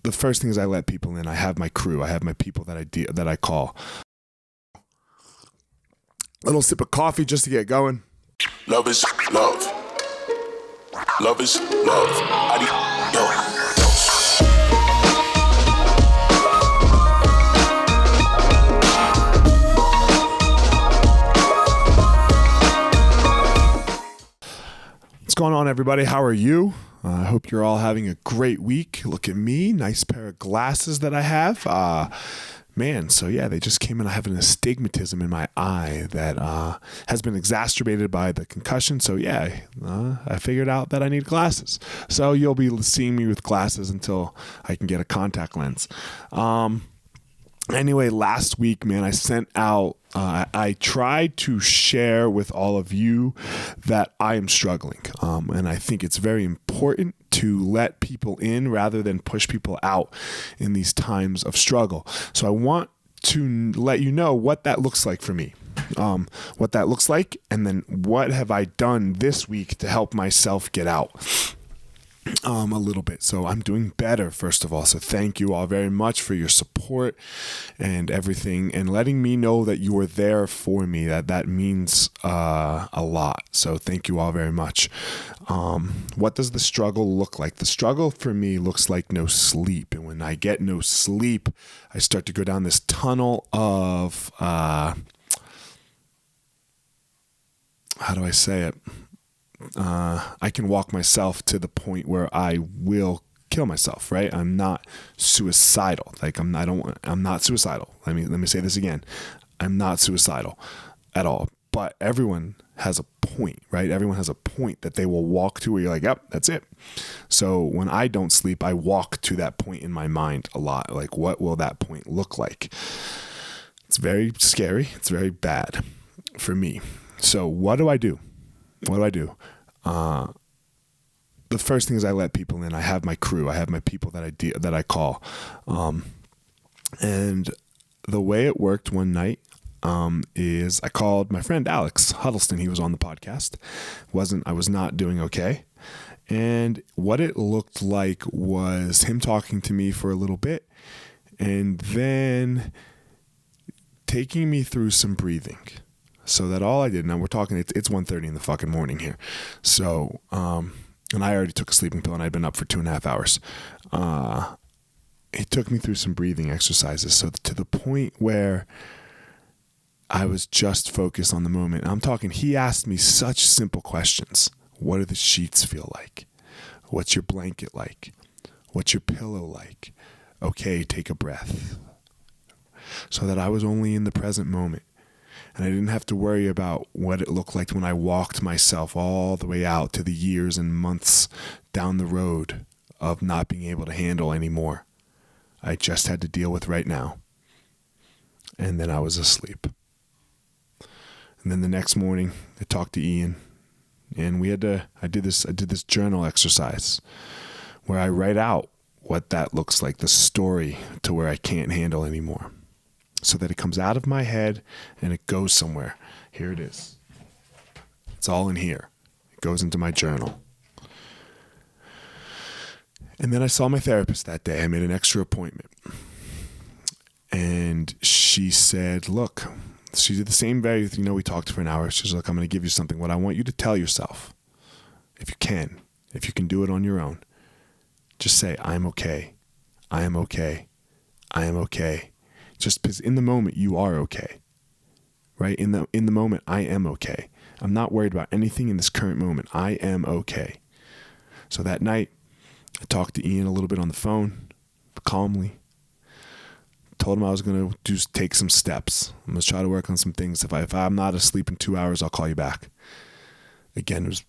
the first thing is I let people in. I have my crew. I have my people that I call. Little sip of coffee just to get going. Love is love. Love is love. Adios. What's going on, everybody? How are you? I hope you're all having a great week. Look at me, nice pair of glasses that I have. They just came in. I have an astigmatism in my eye that has been exacerbated by the concussion. So I figured out that I need glasses. So you'll be seeing me with glasses until I can get a contact lens. Anyway, last week, man, I sent out, I tried to share with all of you that I am struggling. And I think it's very important to let people in rather than push people out in these times of struggle. So I want to let you know what that looks like for me, what that looks like, and then what have I done this week to help myself get out. A little bit. So I'm doing better, first of all. So thank you all very much for your support and everything and letting me know that you are there for me. That means a lot. So thank you all very much. What does the struggle look like? The struggle for me looks like no sleep. And when I get no sleep, I start to go down this tunnel of, how do I say it? I can walk myself to the point where I will kill myself, right? I'm not suicidal. I'm not suicidal. Let me say this again. I'm not suicidal at all. But everyone has a point, right? Everyone has a point that they will walk to where you're like, yep, that's it. So when I don't sleep, I walk to that point in my mind a lot. Like, what will that point look like? It's very scary. It's very bad for me. So what do I do? The first thing is I let people in. I have my crew. I have my people that I call. And the way it worked one night is I called my friend Alex Huddleston. He was on the podcast. I was not doing okay. And what it looked like was him talking to me for a little bit and then taking me through some breathing. So that all I did, now we're talking, it's 1:30 in the fucking morning here. So, and I already took a sleeping pill and I'd been up for 2.5 hours. He took me through some breathing exercises. So to the point where I was just focused on the moment. I'm talking, he asked me such simple questions. What do the sheets feel like? What's your blanket like? What's your pillow like? Okay, take a breath. So that I was only in the present moment. And I didn't have to worry about what it looked like when I walked myself all the way out to the years and months down the road of not being able to handle anymore. I just had to deal with right now. And then I was asleep. And then the next morning, I talked to Ian, and I did this journal exercise where I write out what that looks like, the story to where I can't handle anymore. So that it comes out of my head and it goes somewhere. Here it is. It's all in here. It goes into my journal. And then I saw my therapist that day. I made an extra appointment. And she said, look, she did the same we talked for an hour. She was like, I'm going to give you something. What I want you to tell yourself, if you can do it on your own, just say, I'm okay. I am okay. I am okay. Just because in the moment you are okay, right? In the moment, I am okay. I'm not worried about anything in this current moment. I am okay. So that night, I talked to Ian a little bit on the phone, calmly. Told him I was going to take some steps. I'm going to try to work on some things. If I'm not asleep in 2 hours, I'll call you back. Again, it was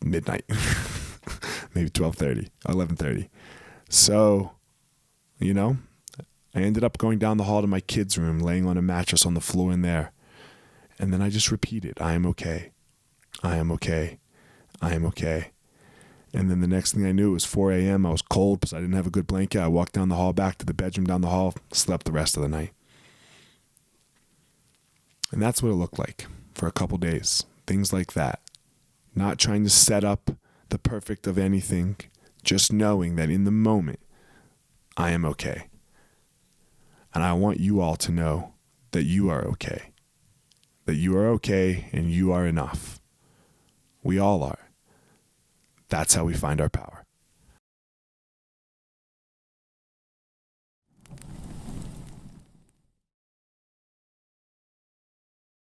midnight, maybe 12:30, 11:30. So, I ended up going down the hall to my kids' room, laying on a mattress on the floor in there. And then I just repeated, I am okay. I am okay. I am okay. And then the next thing I knew, it was 4 a.m. I was cold because I didn't have a good blanket. I walked down the hall, back to the bedroom down the hall, slept the rest of the night. And that's what it looked like for a couple days. Things like that. Not trying to set up the perfect of anything, just knowing that in the moment, I am okay. And I want you all to know that you are okay. That you are okay and you are enough. We all are. That's how we find our power.